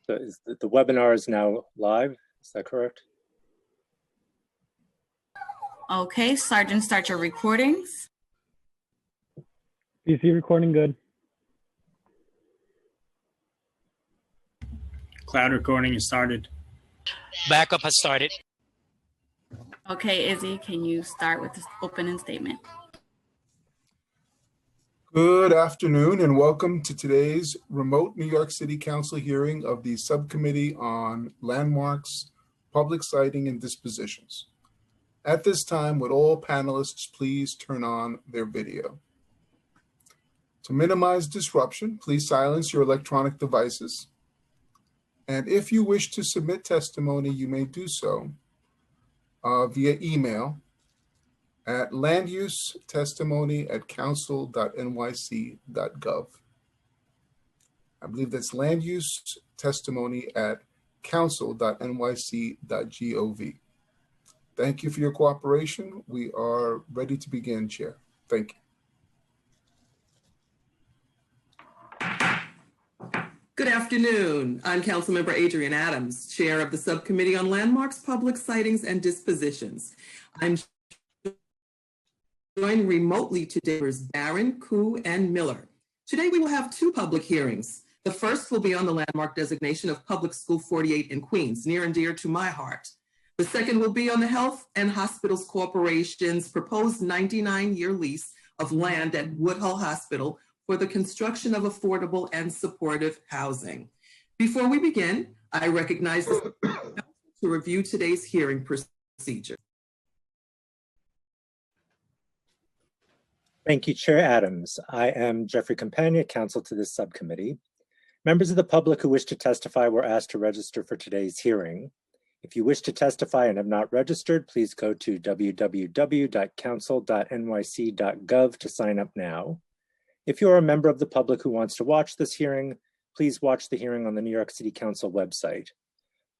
The webinar is now live. Is that correct? Okay, Sergeant, start your recordings. PC recording good. Cloud recording is started. Backup has started. Okay, Izzy, can you start with the opening statement? Good afternoon and welcome to today's remote New York City Council hearing of the Subcommittee on Landmarks, Public Siting, and Dispositions. At this time, would all panelists please turn on their video? To minimize disruption, please silence your electronic devices. And if you wish to submit testimony, you may do so via email at landusetestimony@council.nyc.gov. I believe that's landusetestimony@council.nyc.gov. Thank you for your cooperation. We are ready to begin, Chair. Thank you. Good afternoon. I'm Councilmember Adrienne Adams, Chair of the Subcommittee on Landmarks, Public Sightings, and Dispositions. I'm joined remotely today by Barron, Koo, and Miller. Today we will have two public hearings. The first will be on the landmark designation of Public School 48 in Queens, near and dear to my heart. The second will be on the Health and Hospitals Corporation's proposed 99-year lease of land at Woodhull Hospital for the construction of affordable and supportive housing. Before we begin, I recognize the to review today's hearing procedure. Thank you, Chair Adams. I am Jeffrey Campagna, counsel to this subcommittee. Members of the public who wish to testify were asked to register for today's hearing. If you wish to testify and have not registered, please go to www.council.nyc.gov to sign up now. If you are a member of the public who wants to watch this hearing, please watch the hearing on the New York City Council website.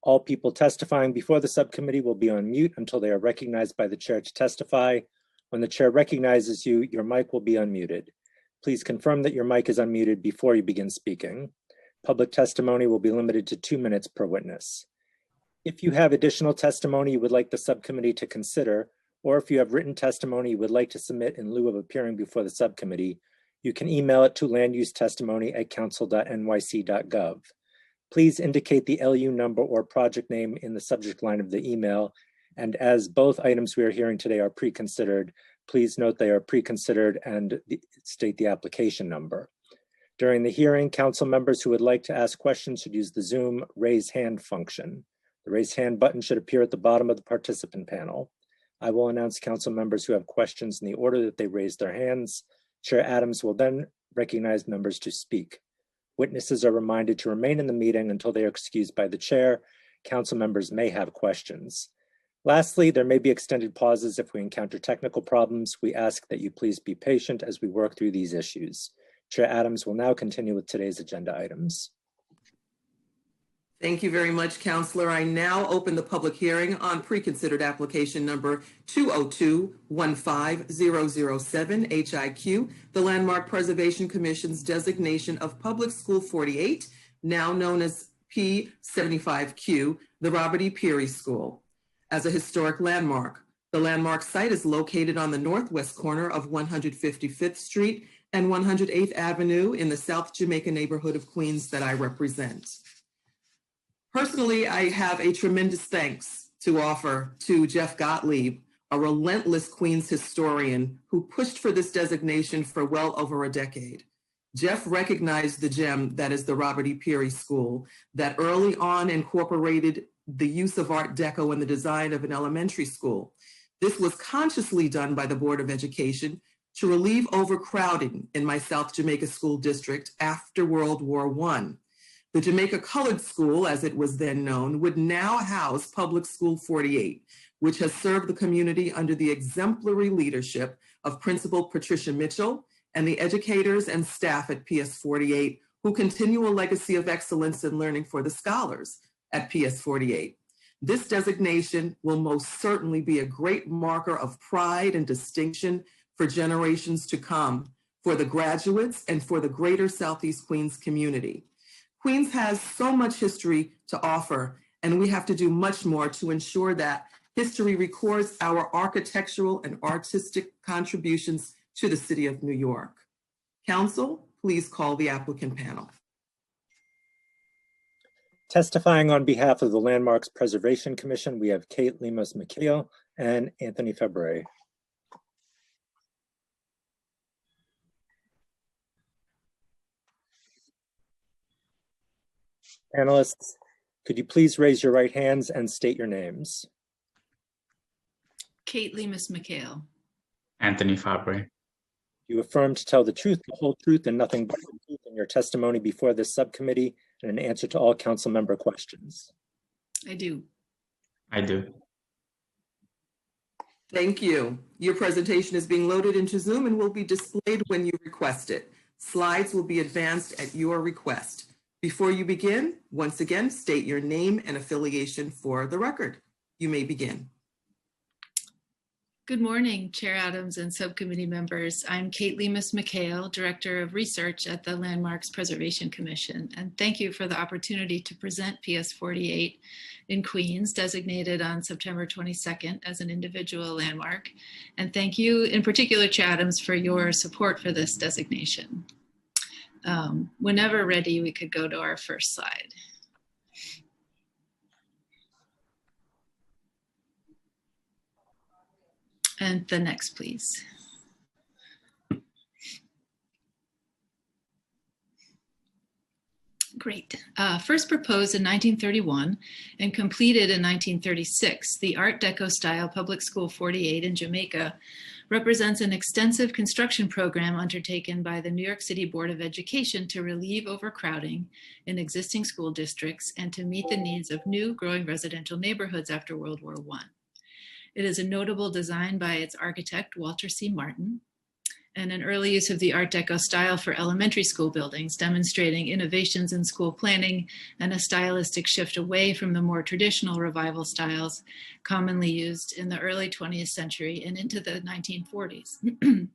All people testifying before the subcommittee will be on mute until they are recognized by the chair to testify. When the chair recognizes you, your mic will be unmuted. Please confirm that your mic is unmuted before you begin speaking. Public testimony will be limited to 2 minutes per witness. If you have additional testimony you would like the subcommittee to consider, or if you have written testimony you would like to submit in lieu of appearing before the subcommittee, you can email it to landusetestimony@council.nyc.gov. Please indicate the LU number or project name in the subject line of the email, and as both items we are hearing today are pre-considered, please note they are pre-considered and state the application number. During the hearing, council members who would like to ask questions should use the Zoom raise hand function. The raise hand button should appear at the bottom of the participant panel. I will announce council members who have questions in the order that they raise their hands. Chair Adams will then recognize members to speak. Witnesses are reminded to remain in the meeting until they are excused by the chair. Council members may have questions. Lastly, there may be extended pauses if we encounter technical problems. We ask that you please be patient as we work through these issues. Chair Adams will now continue with today's agenda items. Thank you very much, Counselor. I now open the public hearing on pre-considered application number 202-15007 HIQ, the Landmark Preservation Commission's designation of Public School 48, now known as P75Q, the Robert E. Peary School. As a historic landmark, the landmark site is located on the northwest corner of 155th Street and 108th Avenue in the South Jamaica neighborhood of Queens that I represent. Personally, I have a tremendous thanks to offer to Jeff Gottlieb, a relentless Queens historian who pushed for this designation for well over a decade. Jeff recognized the gem that is the Robert E. Peary School that early on incorporated the use of Art Deco in the design of an elementary school. This was consciously done by the Board of Education to relieve overcrowding in my South Jamaica School District after World War I. The Jamaica Colored School, as it was then known, would now house Public School 48, which has served the community under the exemplary leadership of Principal Patricia Mitchell and the educators and staff at PS 48, who continue a legacy of excellence in learning for the scholars at PS 48. This designation will most certainly be a great marker of pride and distinction for generations to come, for the graduates and for the greater Southeast Queens community. Queens has so much history to offer, and we have to do much more to ensure that history records our architectural and artistic contributions to the city of New York. Council, please call the applicant panel. Testifying on behalf of the Landmarks Preservation Commission, we have Kate Lemus-McKeel and Anthony February. Panelists, could you please raise your right hands and state your names? Kate Lemus-McKeel. Anthony Fabry. You affirm to tell the truth, the whole truth, and nothing but the truth in your testimony before this subcommittee and an answer to all council member questions. I do. I do. Thank you. Your presentation is being loaded into Zoom and will be displayed when you request it. Slides will be advanced at your request. Before you begin, once again, state your name and affiliation for the record. You may begin. Good morning, Chair Adams and subcommittee members. I'm Kate Lemus-McKeel, Director of Research at the Landmarks Preservation Commission, and thank you for the opportunity to present PS 48 in Queens, designated on September 22nd as an individual landmark. And thank you in particular, Chair Adams, for your support for this designation. Whenever ready, we could go to our first slide. And the next, please. Great. First proposed in 1931 and completed in 1936, the Art Deco style Public School 48 in Jamaica represents an extensive construction program undertaken by the New York City Board of Education to relieve overcrowding in existing school districts and to meet the needs of new growing residential neighborhoods after World War I. It is a notable design by its architect, Walter C. Martin, and an early use of the Art Deco style for elementary school buildings, demonstrating innovations in school planning and a stylistic shift away from the more traditional revival styles commonly used in the early 20th century and into the 1940s.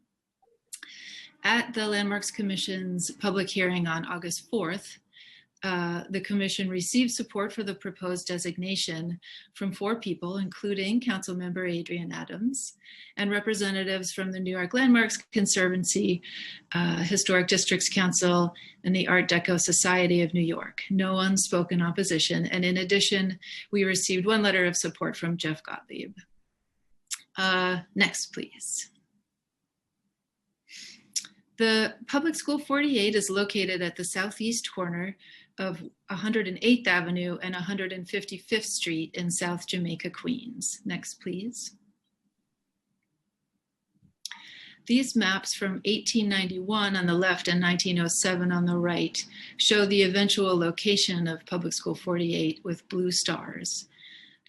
At the Landmarks Commission's public hearing on August 4th, the Commission received support for the proposed designation from 4 people, including Councilmember Adrienne Adams and representatives from the New York Landmarks Conservancy, Historic Districts Council, and the Art Deco Society of New York. No one spoke in opposition, and in addition, we received 1 letter of support from Jeff Gottlieb. Next, please. The Public School 48 is located at the southeast corner of 108th Avenue and 155th Street in South Jamaica, Queens. Next, please. These maps from 1891 on the left and 1907 on the right show the eventual location of Public School 48 with blue stars.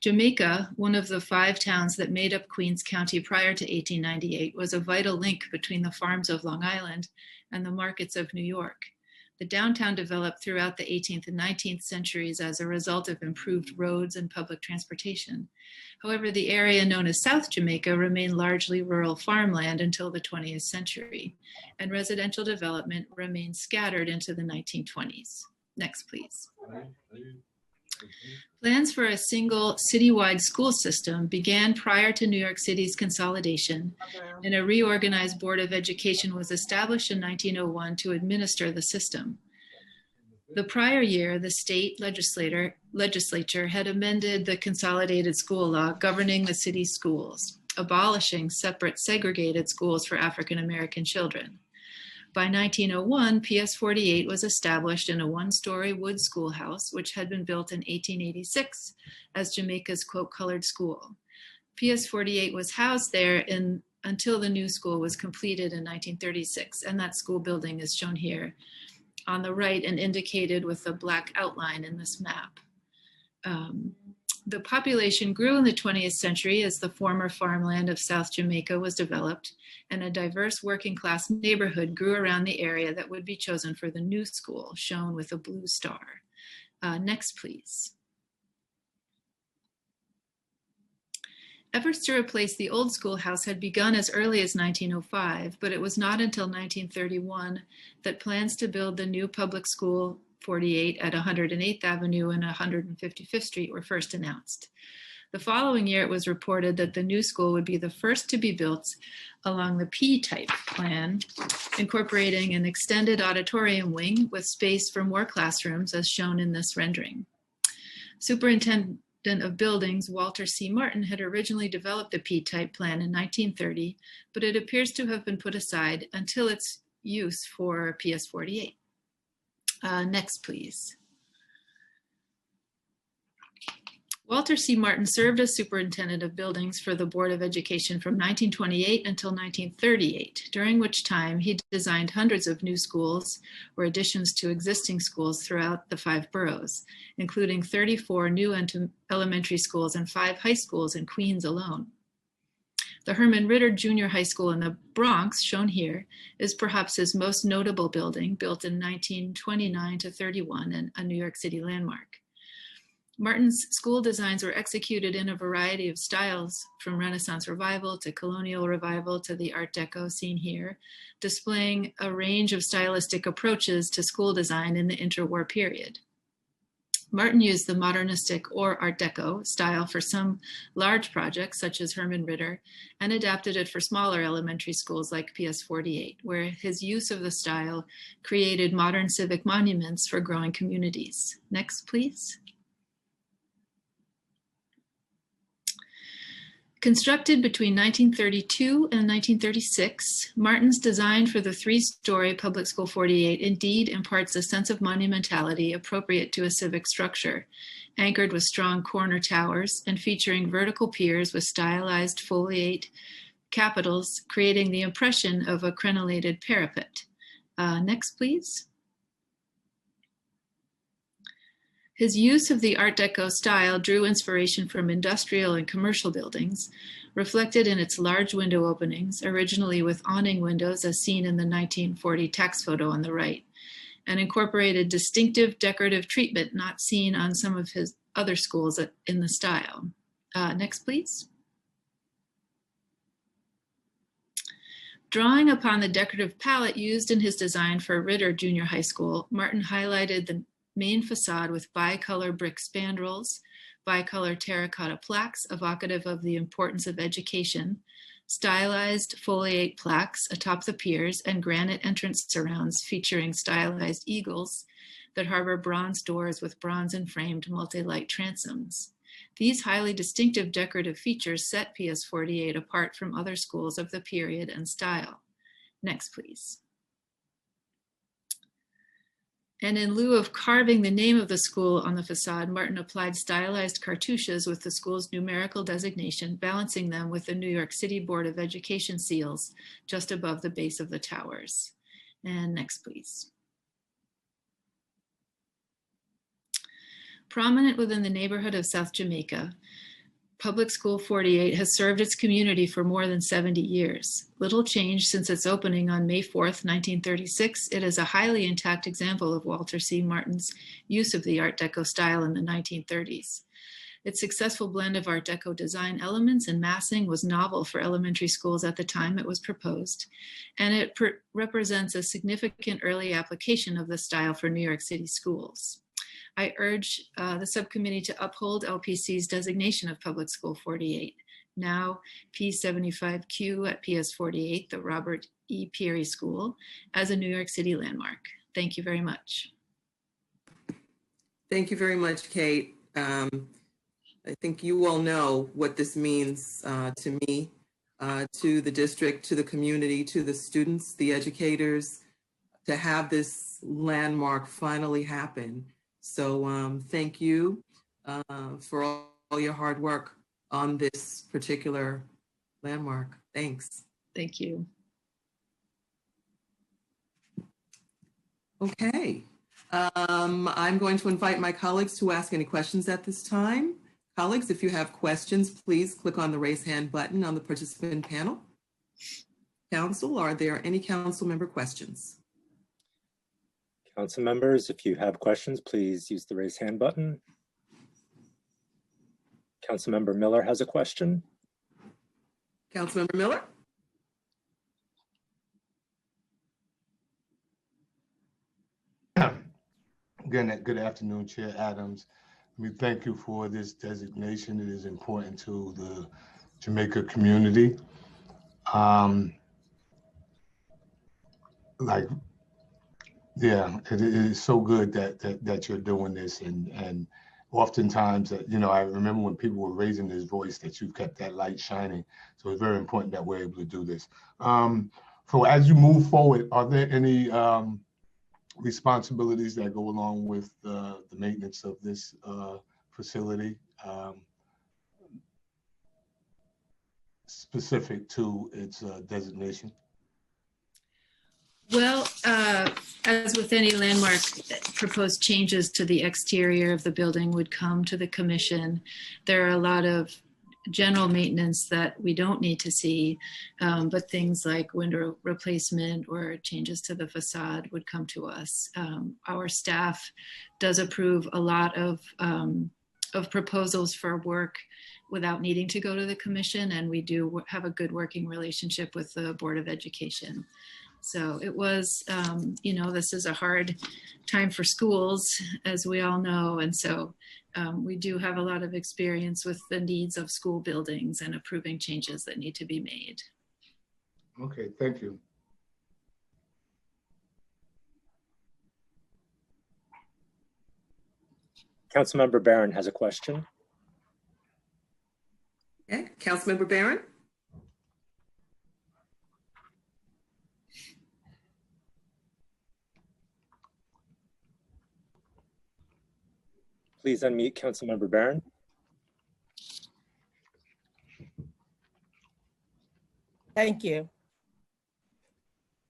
Jamaica, one of the 5 towns that made up Queens County prior to 1898, was a vital link between the farms of Long Island and the markets of New York. The downtown developed throughout the 18th and 19th centuries as a result of improved roads and public transportation. However, the area known as South Jamaica remained largely rural farmland until the 20th century, and residential development remained scattered into the 1920s. Next, please. Plans for a single citywide school system began prior to New York City's consolidation, and a reorganized Board of Education was established in 1901 to administer the system. The prior year, the state legislature had amended the consolidated school law governing the city's schools, abolishing separate segregated schools for African American children. By 1901, PS 48 was established in a 1-story wood schoolhouse, which had been built in 1886 as Jamaica's quote-colored school. PS 48 was housed there until the new school was completed in 1936, and that school building is shown here on the right and indicated with a black outline in this map. The population grew in the 20th century as the former farmland of South Jamaica was developed, and a diverse working class neighborhood grew around the area that would be chosen for the new school, shown with a blue star. Next, please. Efforts to replace the old schoolhouse had begun as early as 1905, but it was not until 1931 that plans to build the new Public School 48 at 108th Avenue and 155th Street were first announced. The following year, it was reported that the new school would be the first to be built along the P-type plan, incorporating an extended auditorium wing with space for more classrooms, as shown in this rendering. Superintendent of Buildings, Walter C. Martin, had originally developed the P-type plan in 1930, but it appears to have been put aside until its use for PS 48. Next, please. Walter C. Martin served as superintendent of buildings for the Board of Education from 1928 until 1938, during which time he designed hundreds of new schools or additions to existing schools throughout the 5 boroughs, including 34 new elementary schools and 5 high schools in Queens alone. The Herman Ritter Junior High School in the Bronx, shown here, is perhaps his most notable building, built in 1929 to 31 and a New York City landmark. Martin's school designs were executed in a variety of styles, from Renaissance Revival to Colonial Revival to the Art Deco seen here, displaying a range of stylistic approaches to school design in the interwar period. Martin used the modernistic or Art Deco style for some large projects, such as Herman Ritter, and adapted it for smaller elementary schools like PS 48, where his use of the style created modern civic monuments for growing communities. Next, please. Constructed between 1932 and 1936, Martin's design for the 3-story Public School 48 indeed imparts a sense of monumentality appropriate to a civic structure, anchored with strong corner towers and featuring vertical piers with stylized foliate capitals, creating the impression of a crenellated parapet. Next, please. His use of the Art Deco style drew inspiration from industrial and commercial buildings, reflected in its large window openings, originally with awning windows as seen in the 1940 tax photo on the right, and incorporated distinctive decorative treatment not seen on some of his other schools in the style. Next, please. Drawing upon the decorative palette used in his design for Ritter Junior High School, Martin highlighted the main facade with bicolor brick spandrels, bicolor terracotta plaques evocative of the importance of education, stylized foliate plaques atop the piers, and granite entrance surrounds featuring stylized eagles that harbor bronze doors with bronze and framed multi-light transoms. These highly distinctive decorative features set PS 48 apart from other schools of the period and style. Next, please. And in lieu of carving the name of the school on the facade, Martin applied stylized cartouches with the school's numerical designation, balancing them with the New York City Board of Education seals just above the base of the towers. And next, please. Prominent within the neighborhood of South Jamaica, Public School 48 has served its community for more than 70 years. Little change since its opening on May 4th, 1936. It is a highly intact example of Walter C. Martin's use of the Art Deco style in the 1930s. Its successful blend of Art Deco design elements and massing was novel for elementary schools at the time it was proposed, and it represents a significant early application of the style for New York City schools. I urge the subcommittee to uphold LPC's designation of Public School 48, now P75Q at PS 48, the Robert E. Peary School, as a New York City landmark. Thank you very much. Thank you very much, Kate. I think you all know what this means to me, to the district, to the community, to the students, the educators, to have this landmark finally happen. So thank you for all your hard work on this particular landmark. Thanks. Thank you. Okay. I'm going to invite my colleagues to ask any questions at this time. Colleagues, if you have questions, please click on the raise hand button on the participant panel. Council, are there any council member questions? Council members, if you have questions, please use the raise hand button. Councilmember Miller has a question. Councilmember Miller? Again, good afternoon, Chair Adams. We thank you for this designation. It is important to the Jamaica community. It is so good that you're doing this, and oftentimes that, I remember when people were raising this voice that you've kept that light shining. So it's very important that we're able to do this. So as you move forward, are there any responsibilities that go along with the maintenance of this facility, specific to its designation? Well, as with any landmark, proposed changes to the exterior of the building would come to the commission. There are a lot of general maintenance that we don't need to see, but things like window replacement or changes to the facade would come to us. Our staff does approve a lot of proposals for work without needing to go to the commission, and we do have a good working relationship with the Board of Education. So it was, this is a hard time for schools, as we all know. And so we do have a lot of experience with the needs of school buildings and approving changes that need to be made. Okay, thank you. Councilmember Barron has a question. Okay, Councilmember Barron. Please unmute Councilmember Barron. Thank you.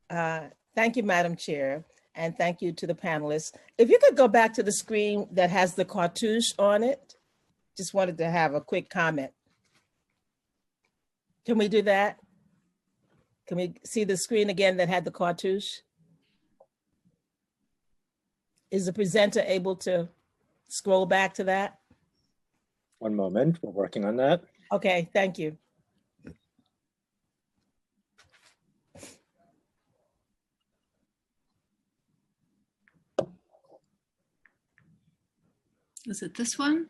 Thank you, Madam Chair, and thank you to the panelists. If you could go back to the screen that has the cartouche on it, just wanted to have a quick comment. Can we do that? Can we see the screen again that had the cartouche? Is the presenter able to scroll back to that? One moment, we're working on that. Okay, thank you. Is it this one?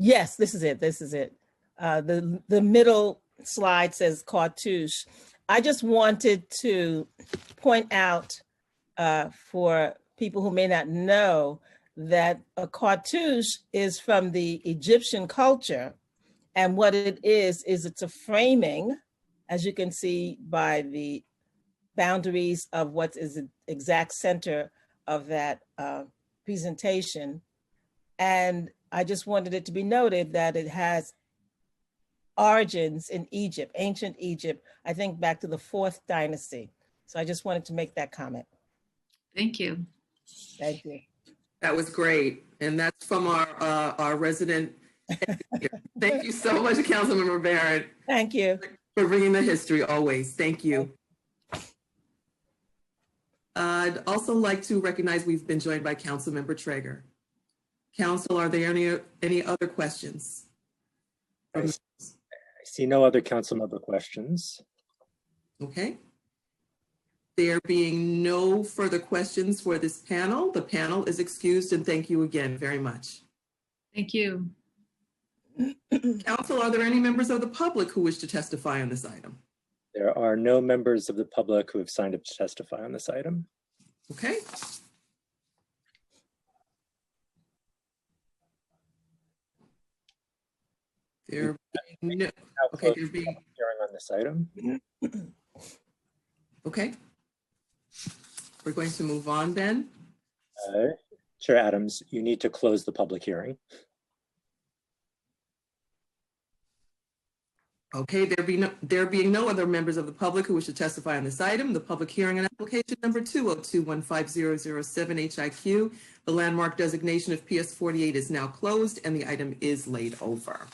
Yes, this is it. This is it. The middle slide says cartouche. I just wanted to point out for people who may not know that a cartouche is from the Egyptian culture. And what it is it's a framing, as you can see by the boundaries of what is the exact center of that presentation. And I just wanted it to be noted that it has origins in Egypt, ancient Egypt, I think back to the 4th dynasty. So I just wanted to make that comment. Thank you. Thank you. That was great. And that's from our resident. Thank you so much, Councilmember Barron. Thank you. For bringing the history always. Thank you. I'd also like to recognize we've been joined by Councilmember Traeger. Council, are there any other questions? I see no other council member questions. Okay. There being no further questions for this panel, the panel is excused, and thank you again very much. Thank you. Council, are there any members of the public who wish to testify on this item? There are no members of the public who have signed up to testify on this item. Okay. There being no, okay, there being hearing on this item. Okay. We're going to move on then. Chair Adams, you need to close the public hearing. Okay, there being no other members of the public who wish to testify on this item, the public hearing on application number 202-15007 HIQ, the landmark designation of PS 48 is now closed and the item is laid over.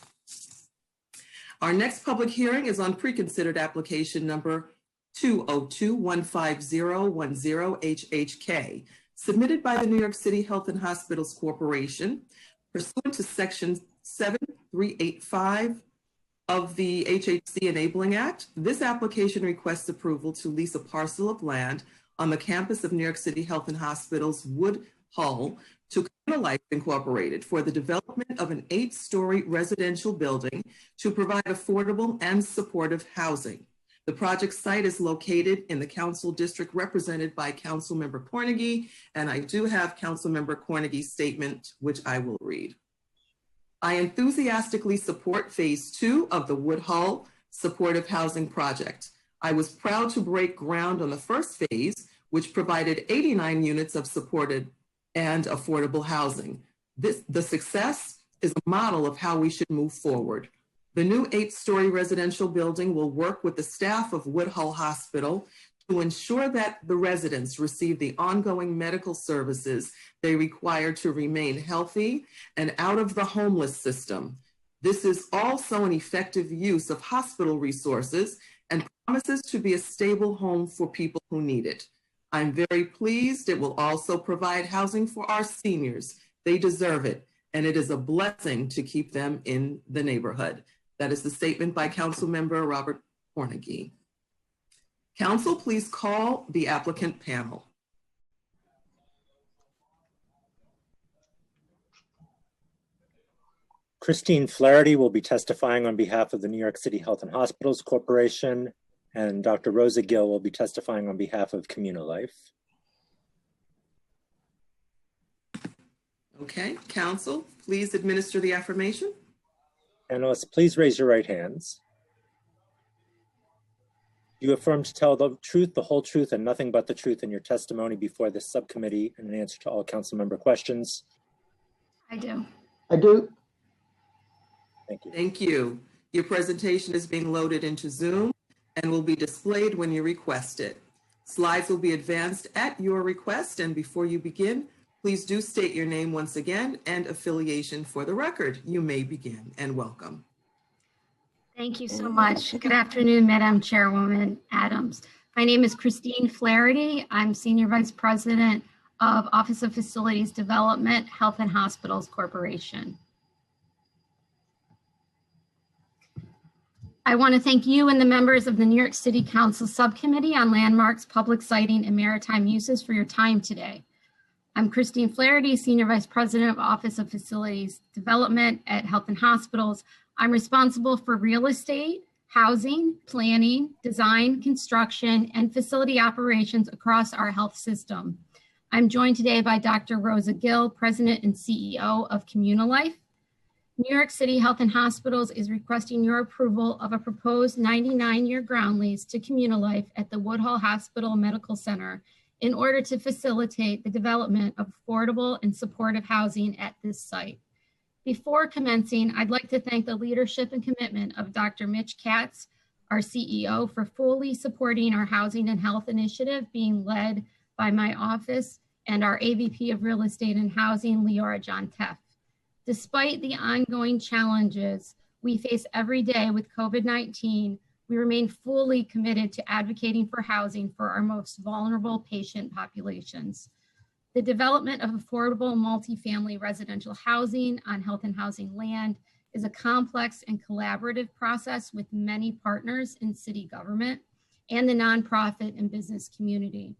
Our next public hearing is on pre-considered application number 202-15010 HHK, submitted by the New York City Health and Hospitals Corporation, pursuant to section 7385 of the HHC Enabling Act. This application requests approval to lease a parcel of land on the campus of New York City Health and Hospital's Wood Hull to Life Incorporated for the development of an 8-story residential building to provide affordable and supportive housing. The project site is located in the council district represented by Councilmember Cornegy, and I do have Councilmember Cornegy's statement, which I will read. I enthusiastically support phase 2 of the Wood Hull Supportive Housing Project. I was proud to break ground on the first phase, which provided 89 units of supported and affordable housing. The success is a model of how we should move forward. The new 8-story residential building will work with the staff of Wood Hull Hospital to ensure that the residents receive the ongoing medical services they require to remain healthy and out of the homeless system. This is also an effective use of hospital resources and promises to be a stable home for people who need it. I'm very pleased it will also provide housing for our seniors. They deserve it, and it is a blessing to keep them in the neighborhood. That is the statement by Councilmember Robert Cornegy. Council, please call the applicant panel. Christine Flaherty will be testifying on behalf of the New York City Health and Hospitals Corporation, and Dr. Rosa Gill will be testifying on behalf of Communilife. Okay, Council, please administer the affirmation. Panelists, please raise your right hands. Do you affirm to tell the truth, the whole truth, and nothing but the truth in your testimony before this subcommittee and in answer to all council member questions? I do. I do. Thank you. Thank you. Your presentation is being loaded into Zoom and will be displayed when you request it. Slides will be advanced at your request, and before you begin, please do state your name once again and affiliation for the record. You may begin, and welcome. Thank you so much. Good afternoon, Madam Chairwoman Adams. My name is Christine Flaherty. I'm Senior Vice President of Office of Facilities Development, Health and Hospitals Corporation. I want to thank you and the members of the New York City Council Subcommittee on Landmarks, Public Siting, and Maritime Uses for your time today. I'm Christine Flaherty, Senior Vice President of Office of Facilities Development at Health and Hospitals. I'm responsible for real estate, housing, planning, design, construction, and facility operations across our health system. I'm joined today by Dr. Rosa Gill, President and CEO of Communilife. New York City Health and Hospitals is requesting your approval of a proposed 99-year ground lease to Communilife at the Wood Hull Hospital Medical Center in order to facilitate the development of affordable and supportive housing at this site. Before commencing, I'd like to thank the leadership and commitment of Dr. Mitch Katz, our CEO, for fully supporting our housing and health initiative being led by my office and our AVP of Real Estate and Housing, Leora John Teff. Despite the ongoing challenges we face every day with COVID-19, we remain fully committed to advocating for housing for our most vulnerable patient populations. The development of affordable multifamily residential housing on health and housing land is a complex and collaborative process with many partners in city government and the nonprofit and business community.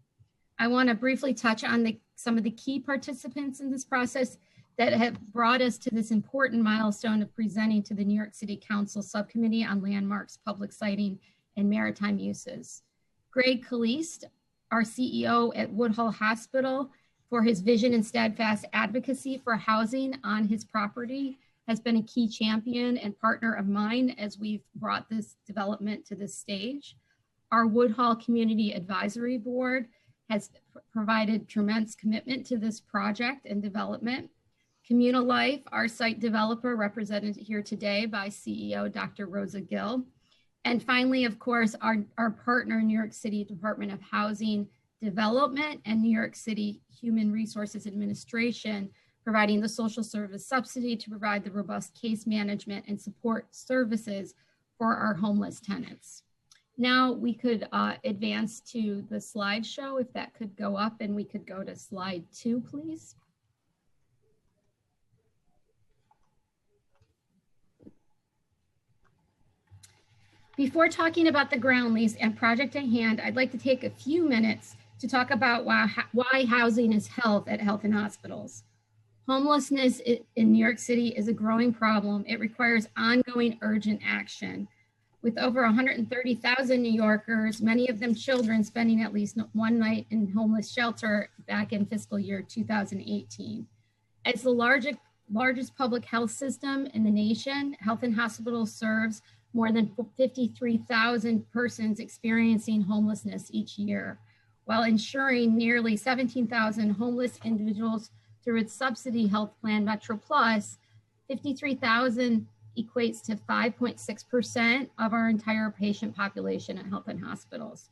I want to briefly touch on some of the key participants in this process that have brought us to this important milestone of presenting to the New York City Council Subcommittee on Landmarks, Public Siting, and Maritime Uses. Greg Caliste, our CEO at Wood Hull Hospital, for his vision and steadfast advocacy for housing on his property, has been a key champion and partner of mine as we've brought this development to this stage. Our Wood Hull Community Advisory Board has provided tremendous commitment to this project and development. Communilife, our site developer, represented here today by CEO Dr. Rosa Gill. And finally, of course, our partner, New York City Department of Housing Development and New York City Human Resources Administration, providing the social service subsidy to provide the robust case management and support services for our homeless tenants. Now we could advance to the slideshow, if that could go up, and we could go to slide 2, please. Before talking about the ground lease and project at hand, I'd like to take a few minutes to talk about why housing is health at health and hospitals. Homelessness in New York City is a growing problem. It requires ongoing urgent action. With over 130,000 New Yorkers, many of them children, spending at least one night in homeless shelter back in fiscal year 2018. As the largest public health system in the nation, Health and Hospitals serves more than 53,000 persons experiencing homelessness each year, while ensuring nearly 17,000 homeless individuals through its subsidy health plan, Metro Plus. 53,000 equates to 5.6% of our entire patient population at Health and Hospitals.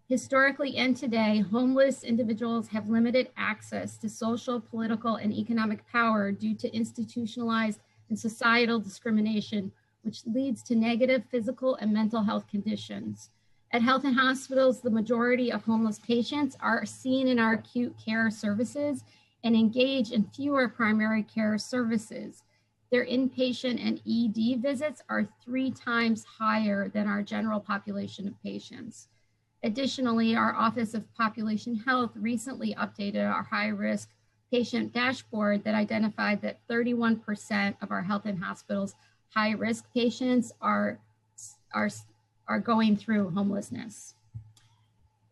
Historically and today, homeless individuals have limited access to social, political, and economic power due to institutionalized and societal discrimination, which leads to negative physical and mental health conditions. At Health and Hospitals, the majority of homeless patients are seen in our acute care services and engage in fewer primary care services. Their inpatient and ED visits are 3 times higher than our general population of patients. Additionally, our Office of Population Health recently updated our high-risk patient dashboard that identified that 31% of our Health and Hospitals high-risk patients are going through homelessness.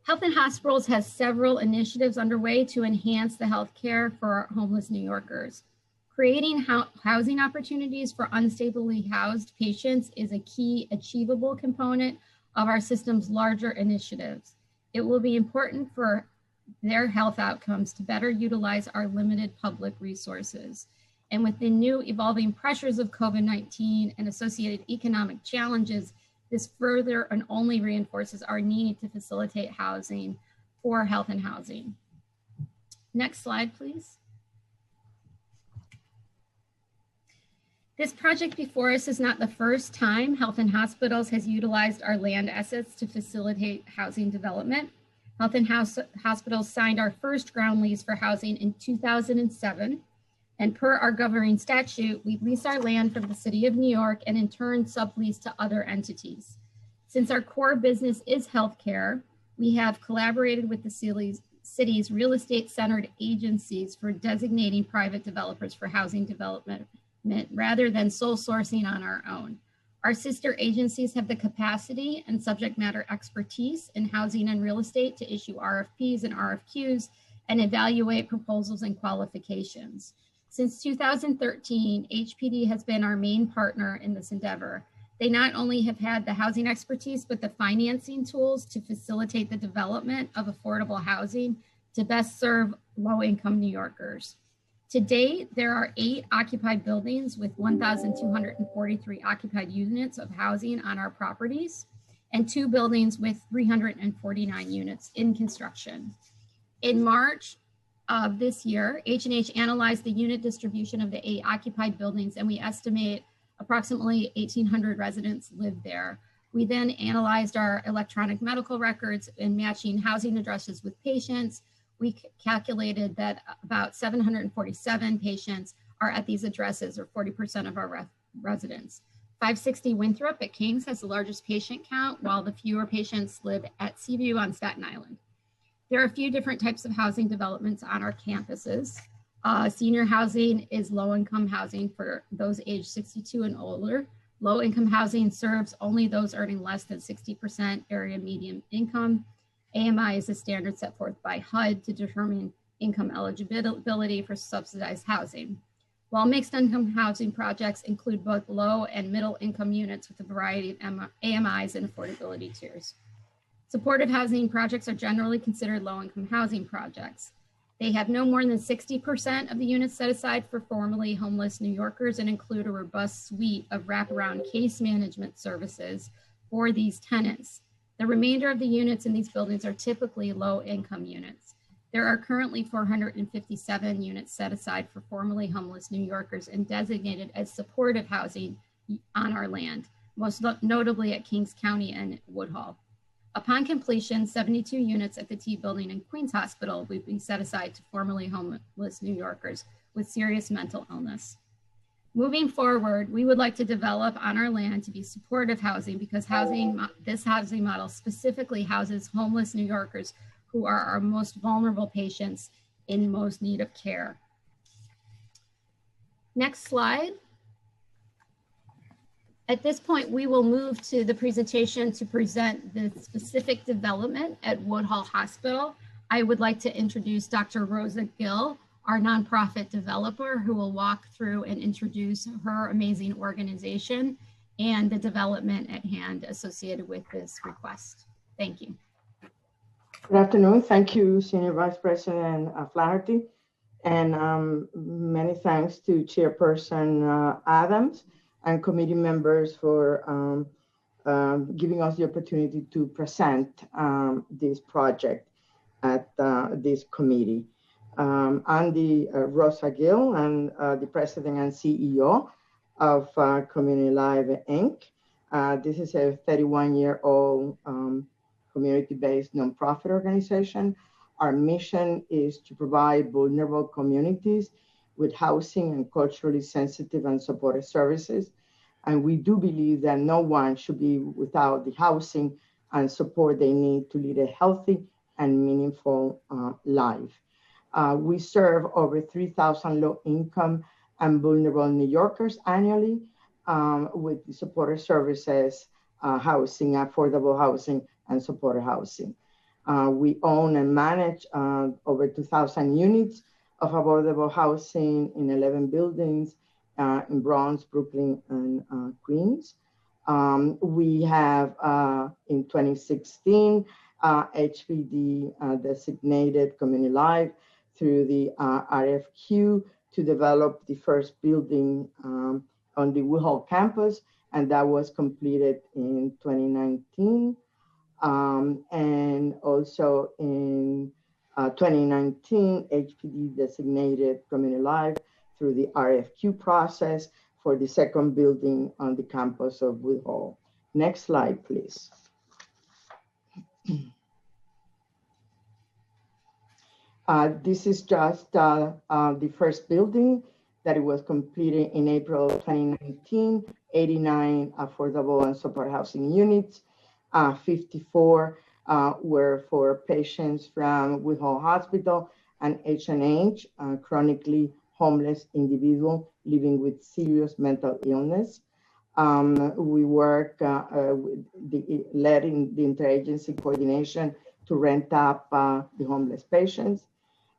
Health and Hospitals has several initiatives underway to enhance the health care for our homeless New Yorkers. Creating housing opportunities for unstably housed patients is a key achievable component of our system's larger initiatives. It will be important for their health outcomes to better utilize our limited public resources. And with the new evolving pressures of COVID-19 and associated economic challenges, this further and only reinforces our need to facilitate housing for health and housing. Next slide, please. This project before us is not the first time Health and Hospitals has utilized our land assets to facilitate housing development. Health and Hospitals signed our first ground lease for housing in 2007. And per our governing statute, we lease our land from the City of New York and in turn sublease to other entities. Since our core business is healthcare, we have collaborated with the city's real estate centered agencies for designating private developers for housing development rather than sole sourcing on our own. Our sister agencies have the capacity and subject matter expertise in housing and real estate to issue RFPs and RFQs and evaluate proposals and qualifications. Since 2013, HPD has been our main partner in this endeavor. They not only have had the housing expertise, but the financing tools to facilitate the development of affordable housing to best serve low-income New Yorkers. To date, there are 8 occupied buildings with 1,243 occupied units of housing on our properties and 2 buildings with 349 units in construction. In March of this year, H&H analyzed the unit distribution of the 8 occupied buildings, and we estimate approximately 1,800 residents live there. We then analyzed our electronic medical records and matching housing addresses with patients. We calculated that about 747 patients are at these addresses, or 40% of our residents. 560 Winthrop at King's has the largest patient count, while the fewer patients live at Seaview on Staten Island. There are a few different types of housing developments on our campuses. Senior housing is low-income housing for those aged 62 and older. Low-income housing serves only those earning less than 60% area median income. AMI is a standard set forth by HUD to determine income eligibility for subsidized housing. While mixed income housing projects include both low and middle income units with a variety of AMIs and affordability tiers. Supportive housing projects are generally considered low-income housing projects. They have no more than 60% of the units set aside for formerly homeless New Yorkers and include a robust suite of wraparound case management services for these tenants. The remainder of the units in these buildings are typically low-income units. There are currently 457 units set aside for formerly homeless New Yorkers and designated as supportive housing on our land, most notably at Kings County and Woodhull. Upon completion, 72 units at the T Building and Queens Hospital will be set aside to formerly homeless New Yorkers with serious mental illness. Moving forward, we would like to develop on our land to be supportive housing because this housing model specifically houses homeless New Yorkers who are our most vulnerable patients in most need of care. Next slide. At this point, we will move to the presentation to present the specific development at Woodhull Hospital. I would like to introduce Dr. Rosa Gill, our nonprofit developer, who will walk through and introduce her amazing organization and the development at hand associated with this request. Thank you. Good afternoon. Thank you, Senior Vice President Flaherty. And many thanks to Chairperson Adams and committee members for giving us the opportunity to present this project at this committee. I'm the Rosa Gill, and the President and CEO of Community Live, Inc. This is a 31-year-old community-based nonprofit organization. Our mission is to provide vulnerable communities with housing and culturally sensitive and supportive services. And we do believe that no one should be without the housing and support they need to lead a healthy and meaningful life. We serve over 3,000 low-income and vulnerable New Yorkers annually with the supportive services, housing, affordable housing, and supportive housing. We own and manage over 2,000 units of affordable housing in 11 buildings in Bronx, Brooklyn, and Queens. We have, in 2016, HPD designated Community Live through the RFQ to develop the first building on the Woodhull campus, and that was completed in 2019. And also in 2019, HPD designated Community Live through the RFQ process for the second building on the campus of Woodhull. Next slide, please. This is just the first building that it was completed in April 2019, 89 affordable and supportive housing units. 54 were for patients from Woodhull Hospital and H&H, chronically homeless individual living with serious mental illness. We work led in the interagency coordination to rent up the homeless patients.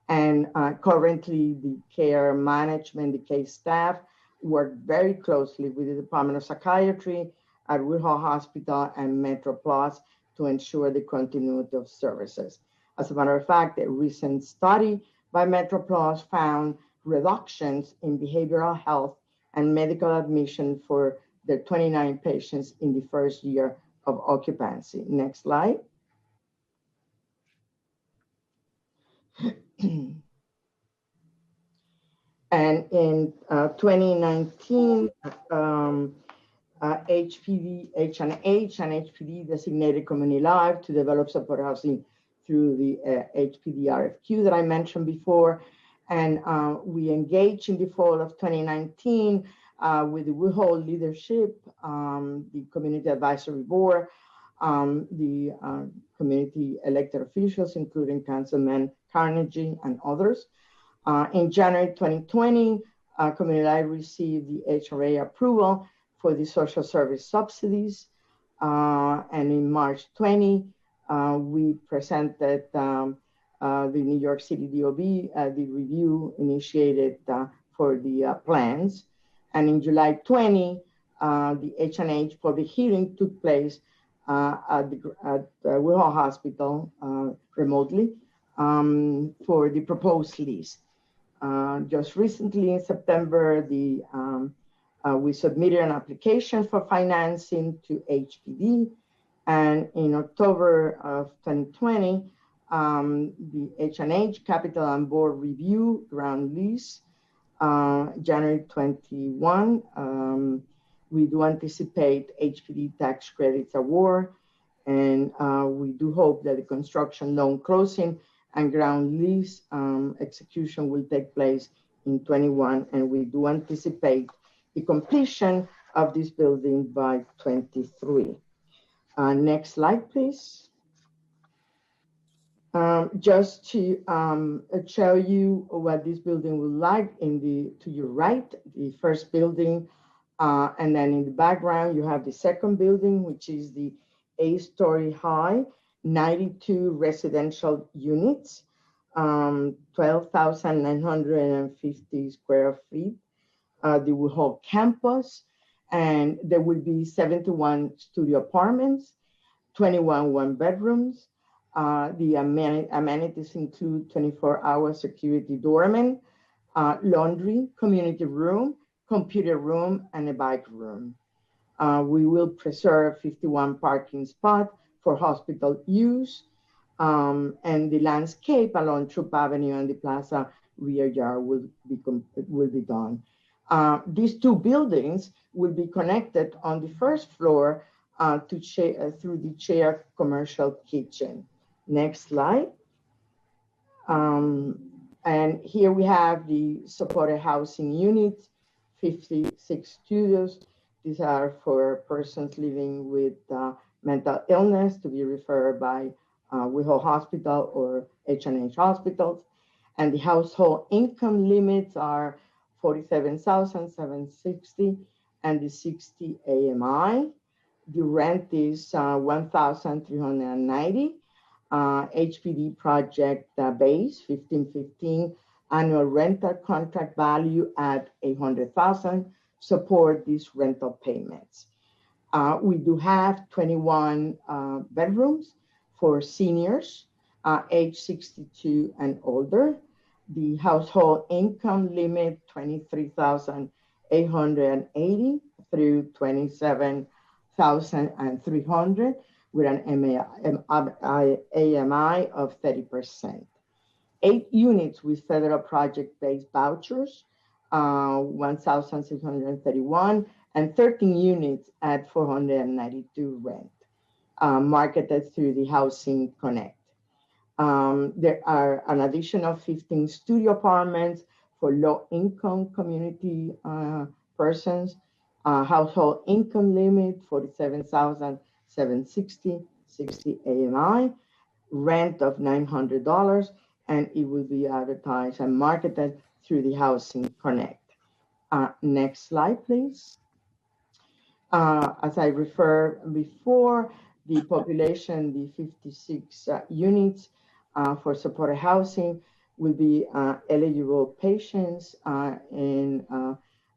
And currently the care management, the case staff work very closely with the Department of Psychiatry at Woodhull Hospital and Metro Plus to ensure the continuity of services. As a matter of fact, a recent study by Metro Plus found reductions in behavioral health and medical admission for the 29 patients in the first year of occupancy. Next slide. And in 2019, H&H and HPD designated Community Live to develop support housing through the HPD RFQ that I mentioned before. And we engaged in the fall of 2019 with the Woodhull leadership, the Community Advisory Board, the community elected officials, including Councilman Carnegie and others. In January 2020, Community Life received the HRA approval for the social service subsidies. And in March 20, we presented the New York City DOB, the review initiated for the plans. And in July 20, the H&H public hearing took place at Woodhull Hospital remotely for the proposed lease. Just recently in September, we submitted an application for financing to HPD. And in October of 2020, the H&H Capital and Board review ground lease. January 21, we do anticipate HPD tax credits award. And we do hope that the construction loan closing and ground lease execution will take place in 21. And we do anticipate the completion of this building by 23. Next slide, please. Just to show you what this building will like to your right, the first building, and then in the background you have the second building, which is the 8-story high, 92 residential units, 12,950 square feet. The whole campus, and there will be 71 studio apartments, 21 one-bedrooms. The amenities include 24-hour security doorman, laundry, community room, computer room, and a bike room. We will preserve 51 parking spots for hospital use, and the landscape along Troop Avenue and the Plaza rear yard will be done. These two buildings will be connected on the first floor through the shared commercial kitchen. Next slide. And here we have the supported housing units, 56 studios. These are for persons living with mental illness to be referred by WeHo Hospital or H&H hospitals. And the household income limits are 47,760 and the 60 AMI. The rent is 1,390. HPD project base 1515, annual rental contract value at 800,000 support these rental payments. We do have 21 bedrooms for seniors age 62 and older. The household income limit 23,880 through 27,300 with an AMI of 30%. 8 units with federal project-based vouchers, 1,631, and 13 units at 492 rent, marketed through the Housing Connect. There are an additional 15 studio apartments for low-income community persons. Household income limit 47,760, 60 AMI, rent of $900, and it will be advertised and marketed through the Housing Connect. Next slide, please. As I referred before, the population, the 56 units for supported housing will be eligible patients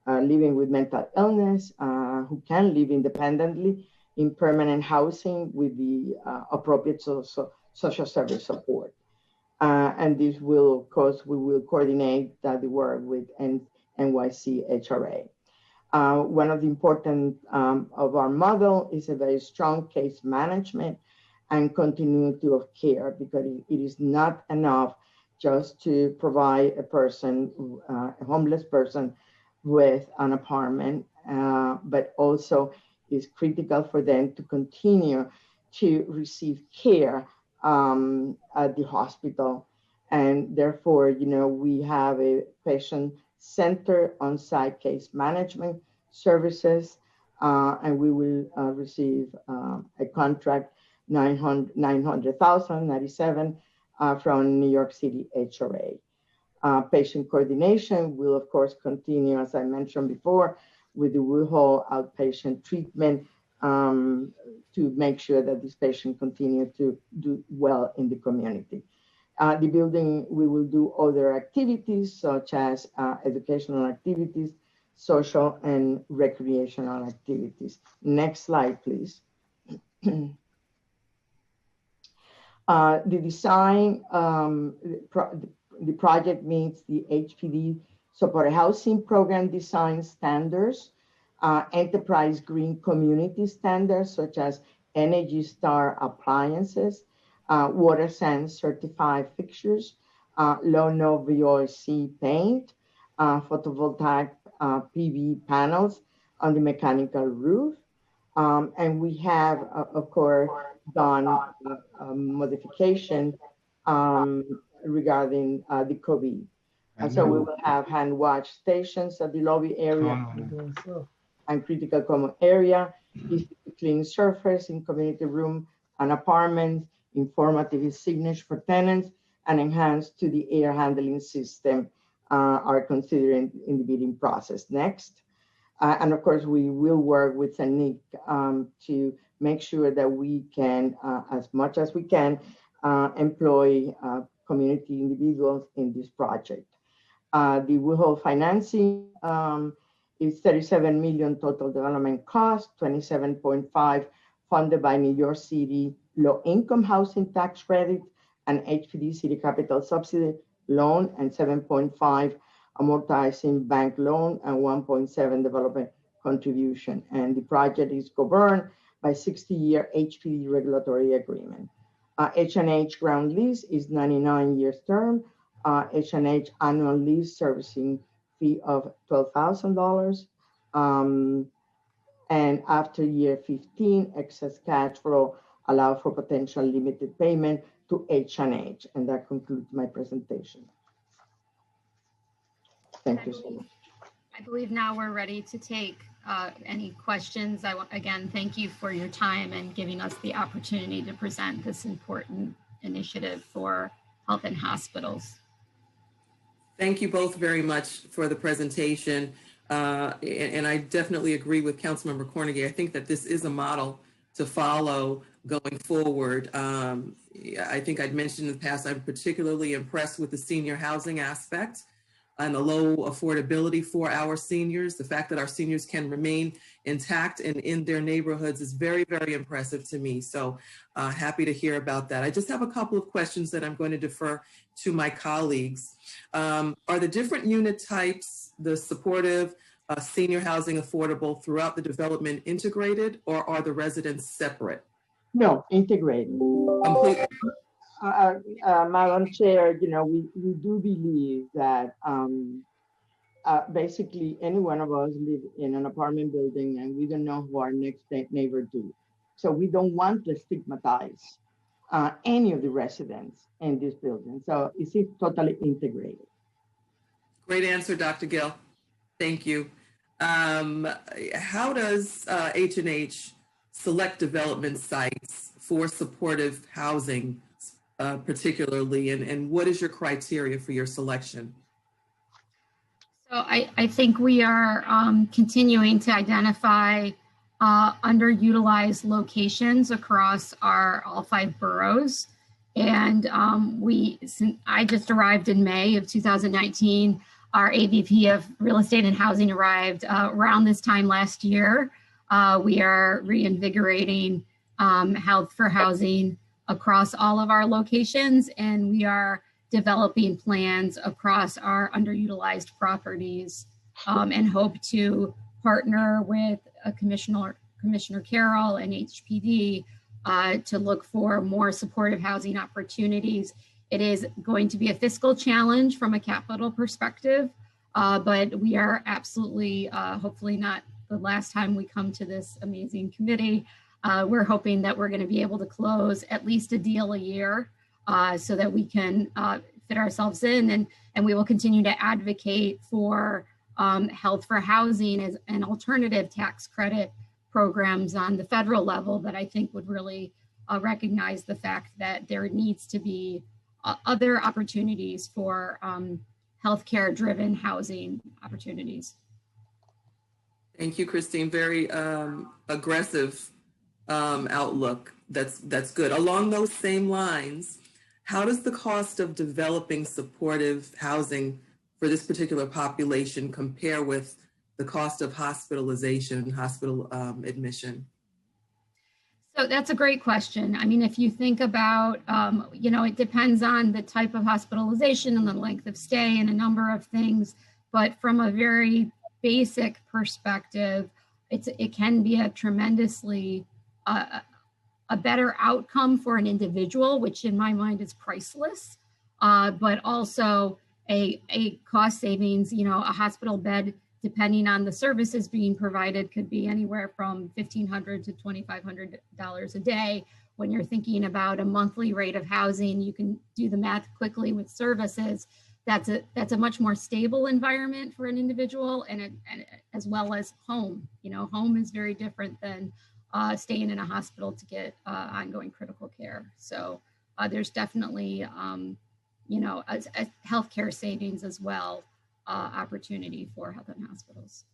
living with mental illness who can live independently in permanent housing with the appropriate social service support. And this will, of course, we will coordinate the work with NYC HRA. One of the important of our model is a very strong case management and continuity of care, because it is not enough just to provide a person, a homeless person, with an apartment, but also is critical for them to continue to receive care at the hospital. And therefore, we have a patient center on-site case management services, and we will receive a contract 900,097 from New York City HRA. Patient coordination will, of course, continue, as I mentioned before, with the WeHo outpatient treatment to make sure that this patient continue to do well in the community. The building, we will do other activities such as educational activities, social and recreational activities. Next slide, please. The design, the project meets the HPD supported housing program design standards, enterprise green community standards such as Energy Star appliances, water sense certified fixtures, low no VOC paint, photovoltaic PV panels on the mechanical roof. And we have, of course, done modification regarding the COVID. And so we will have hand wash stations at the lobby area and critical common area, easy to clean surface in community room and apartments, informative signage for tenants, and enhanced to the air handling system are considered in the bidding process. Next. And of course, we will work with SANIC to make sure that we can, as much as we can, employ community individuals in this project. The withhold financing is 37 million total development cost, 27.5 funded by New York City low income housing tax credit and HPD city capital subsidy loan, and 7.5 amortizing bank loan and 1.7 development contribution. And the project is governed by 60-year HPD regulatory agreement. H&H ground lease is 99 years term. H&H annual lease servicing fee of $12,000. And after year 15, excess cash flow allow for potential limited payment to H&H. And that concludes my presentation. Thank you so much. I believe now we're ready to take any questions. Again, thank you for your time and giving us the opportunity to present this important initiative for health and hospitals. Thank you both very much for the presentation. And I definitely agree with Councilmember Cornegy. I think that this is a model to follow going forward. I think I'd mentioned in the past, I'm particularly impressed with the senior housing aspect and the low affordability for our seniors. The fact that our seniors can remain intact and in their neighborhoods is very, very impressive to me. So happy to hear about that. I just have a couple of questions that I'm going to defer to my colleagues. Are the different unit types, the supportive, senior housing, affordable throughout the development integrated, or are the residents separate? No, integrated. Completely. Madam Chair, you know, we do believe that basically any one of us live in an apartment building and we don't know who our next neighbor do. So we don't want to stigmatize any of the residents in this building. So it's totally integrated. Great answer, Dr. Gill. Thank you. How does H&H select development sites for supportive housing, particularly, and what is your criteria for your selection? So I think we are continuing to identify underutilized locations across all 5 boroughs. And I just arrived in May of 2019. Our AVP of Real Estate and Housing arrived around this time last year. We are reinvigorating health for housing across all of our locations, and we are developing plans across our underutilized properties and hope to partner with Commissioner Carroll and HPD to look for more supportive housing opportunities. It is going to be a fiscal challenge from a capital perspective, but we are absolutely, hopefully not the last time we come to this amazing committee. We're hoping that we're going to be able to close at least a deal a year so that we can fit ourselves in, and we will continue to advocate for health for housing as an alternative tax credit programs on the federal level that I think would really recognize the fact that there needs to be other opportunities for healthcare driven housing opportunities. Thank you, Christine. Very aggressive outlook. That's good. Along those same lines, how does the cost of developing supportive housing for this particular population compare with the cost of hospitalization, hospital admission? So that's a great question. I mean, if you think about, it depends on the type of hospitalization and the length of stay and a number of things, but from a very basic perspective, it can be a tremendously a better outcome for an individual, which in my mind is priceless, but also a cost savings. A hospital bed, depending on the services being provided, could be anywhere from $1,500 to $2,500 a day. When you're thinking about a monthly rate of housing, you can do the math quickly with services. that's a much more stable environment for an individual, and as well as home. Home is very different than staying in a hospital to get ongoing critical care. So there's definitely, as healthcare savings as well, opportunity for health and hospitals.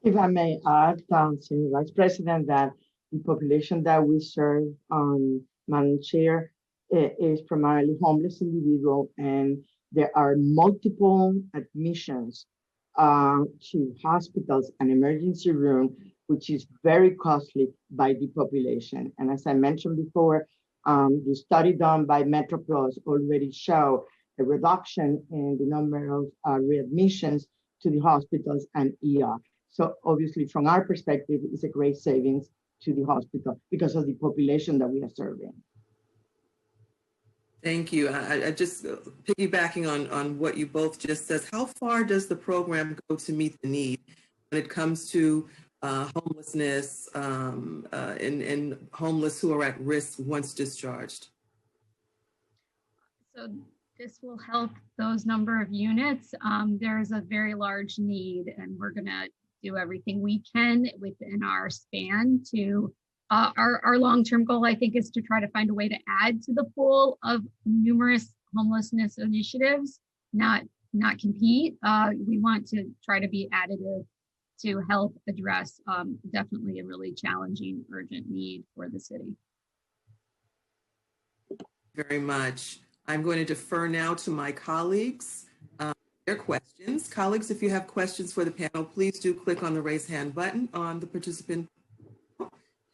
If I may add, Senior Vice President, that the population that we serve, Madam Chair, is primarily homeless individual, and there are multiple admissions to hospitals and emergency room, which is very costly by the population. And as I mentioned before, the study done by MetroPlus already show a reduction in the number of readmissions to the hospitals and ER. So obviously, from our perspective, it's a great savings to the hospital because of the population that we are serving. Thank you. I just piggybacking on what you both just said, how far does the program go to meet the need when it comes to homelessness and homeless who are at risk once discharged? So this will help those number of units. There's a very large need, and we're going to do everything we can within our span to our long-term goal, I think, is to try to find a way to add to the pool of numerous homelessness initiatives, not compete. We want to try to be additive to help address definitely a really challenging, urgent need for the city. Very much. I'm going to defer now to my colleagues. Their questions. Colleagues, if you have questions for the panel, please do click on the raise hand button on the participant.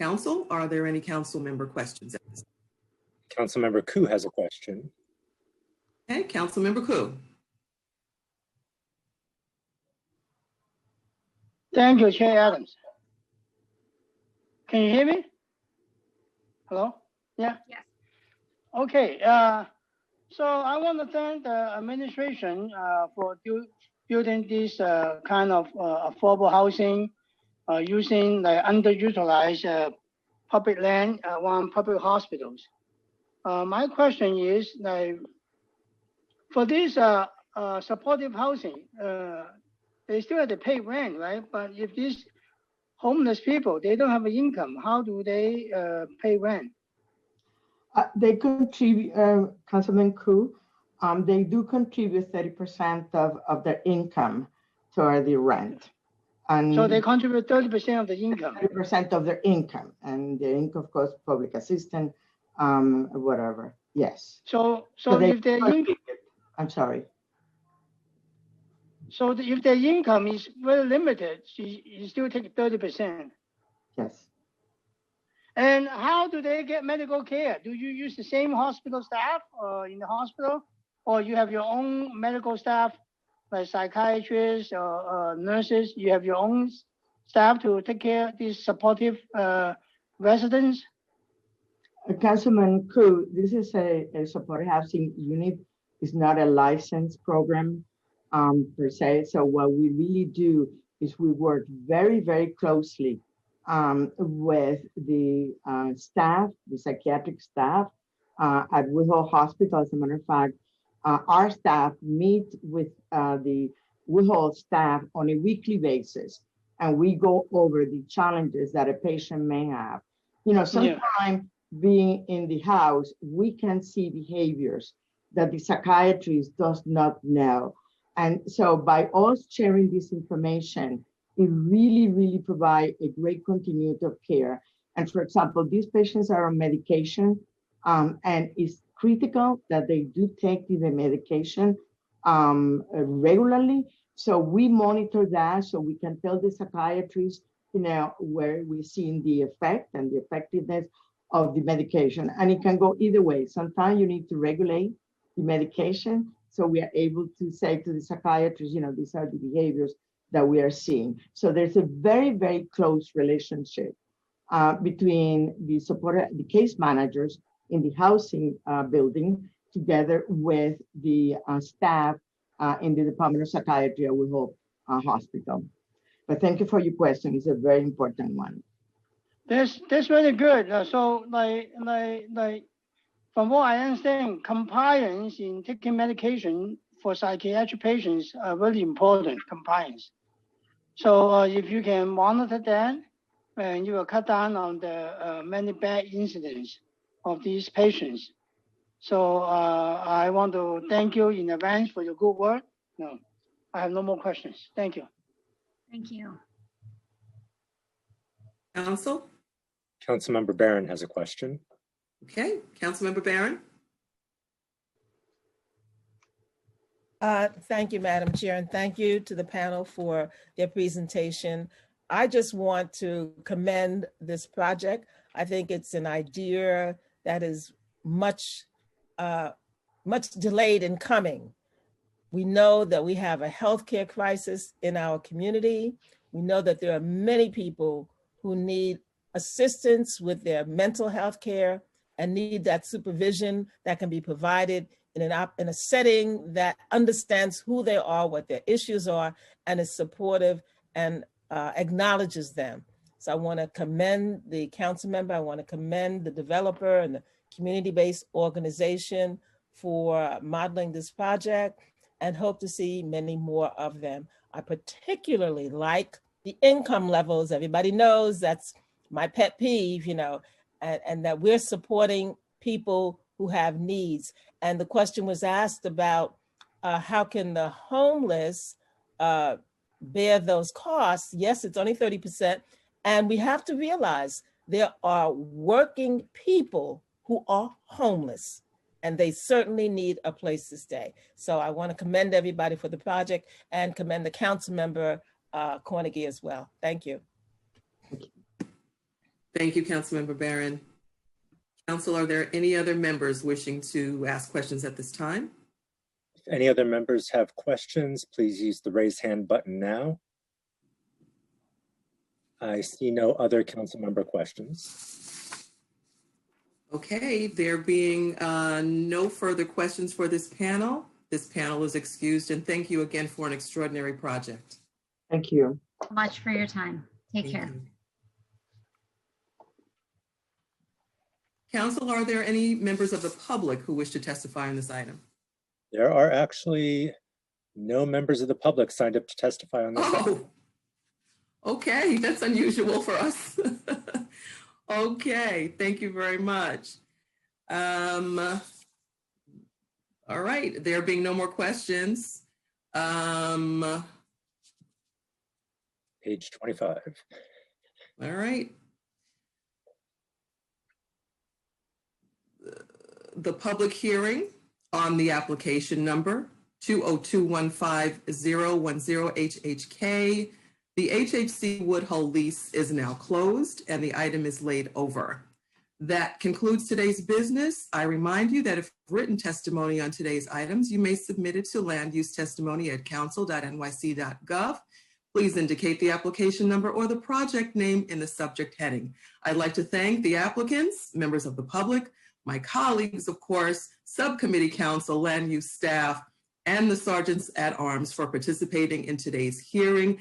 Council, are there any council member questions? Councilmember Koo has a question. Okay, Councilmember Koo. Thank you, Chair Adams. Can you hear me? Hello? Yeah? Yes. Okay. So I want to thank the administration for building this kind of affordable housing using the underutilized public land around public hospitals. My question is, for this supportive housing, they still have to pay rent, right? But if these homeless people, they don't have an income, how do they pay rent? They contribute, Councilman Koo, they do contribute 30% of their income toward the rent. And so they contribute 30% of the income. 30% of their income, and the income, of course, public assistance, whatever. Yes. So if their income, I'm sorry. So if their income is very limited, you still take 30%. Yes. And how do they get medical care? Do you use the same hospital staff in the hospital, or you have your own medical staff, like psychiatrists or nurses? You have your own staff to take care of these supportive residents? Councilman Koo, this is a supported housing unit. It's not a licensed program per se. So what we really do is we work very, very closely with the staff, the psychiatric staff at Woodhull Hospital. As a matter of fact, our staff meet with the Woodhull staff on a weekly basis, and we go over the challenges that a patient may have. Sometimes being in the house, we can see behaviors that the psychiatrist does not know. And so by us sharing this information, it really, really provides a great continuity of care. And for example, these patients are on medication, and it's critical that they do take the medication regularly. So we monitor that so we can tell the psychiatrist, where we're seeing the effect and the effectiveness of the medication. And it can go either way. Sometimes you need to regulate the medication. So we are able to say to the psychiatrist, these are the behaviors that we are seeing. So there's a very, very close relationship between the case managers in the housing building together with the staff in the Department of Psychiatry at Woodhull Hospital. But thank you for your question. It's a very important one. That's really good. So from what I understand, compliance in taking medication for psychiatric patients are really important, compliance. So if you can monitor that, and you will cut down on the many bad incidents of these patients. So I want to thank you in advance for your good work. No, I have no more questions. Thank you. Thank you. Council? Councilmember Barron has a question. Okay, Councilmember Barron? Thank you, Madam Chair, and thank you to the panel for their presentation. I just want to commend this project. I think it's an idea that is much delayed in coming. We know that we have a healthcare crisis in our community. We know that there are many people who need assistance with their mental health care and need that supervision that can be provided in a setting that understands who they are, what their issues are, and is supportive and acknowledges them. So I want to commend the council member. I want to commend the developer and the community-based organization for modeling this project and hope to see many more of them. I particularly like the income levels. Everybody knows that's my pet peeve, you know, and that we're supporting people who have needs. And the question was asked about how can the homeless bear those costs? Yes, it's only 30%. And we have to realize there are working people who are homeless, and they certainly need a place to stay. So I want to commend everybody for the project and commend the council member Cornegie as well. Thank you. Thank you, Councilmember Barron. Council, are there any other members wishing to ask questions at this time? If any other members have questions, please use the raise hand button now. I see no other council member questions. Okay, there being no further questions for this panel is excused, and thank you again for an extraordinary project. Thank you. So much for your time. Take care. You. Council, are there any members of the public who wish to testify on this item? There are actually no members of the public signed up to testify on this item. Okay, that's unusual for us. Okay, thank you very much. All right, there being no more questions. Page 25. All right. The public hearing on the application number 202151010HHK. The HHC Woodhull lease is now closed and the item is laid over. That concludes today's business. I remind you that if written testimony on today's items, you may submit it to landusetestimony@council.nyc.gov. Please indicate the application number or the project name in the subject heading. I'd like to thank the applicants, members of the public, my colleagues, of course, subcommittee council, land use staff, and the sergeants at arms for participating in today's hearing.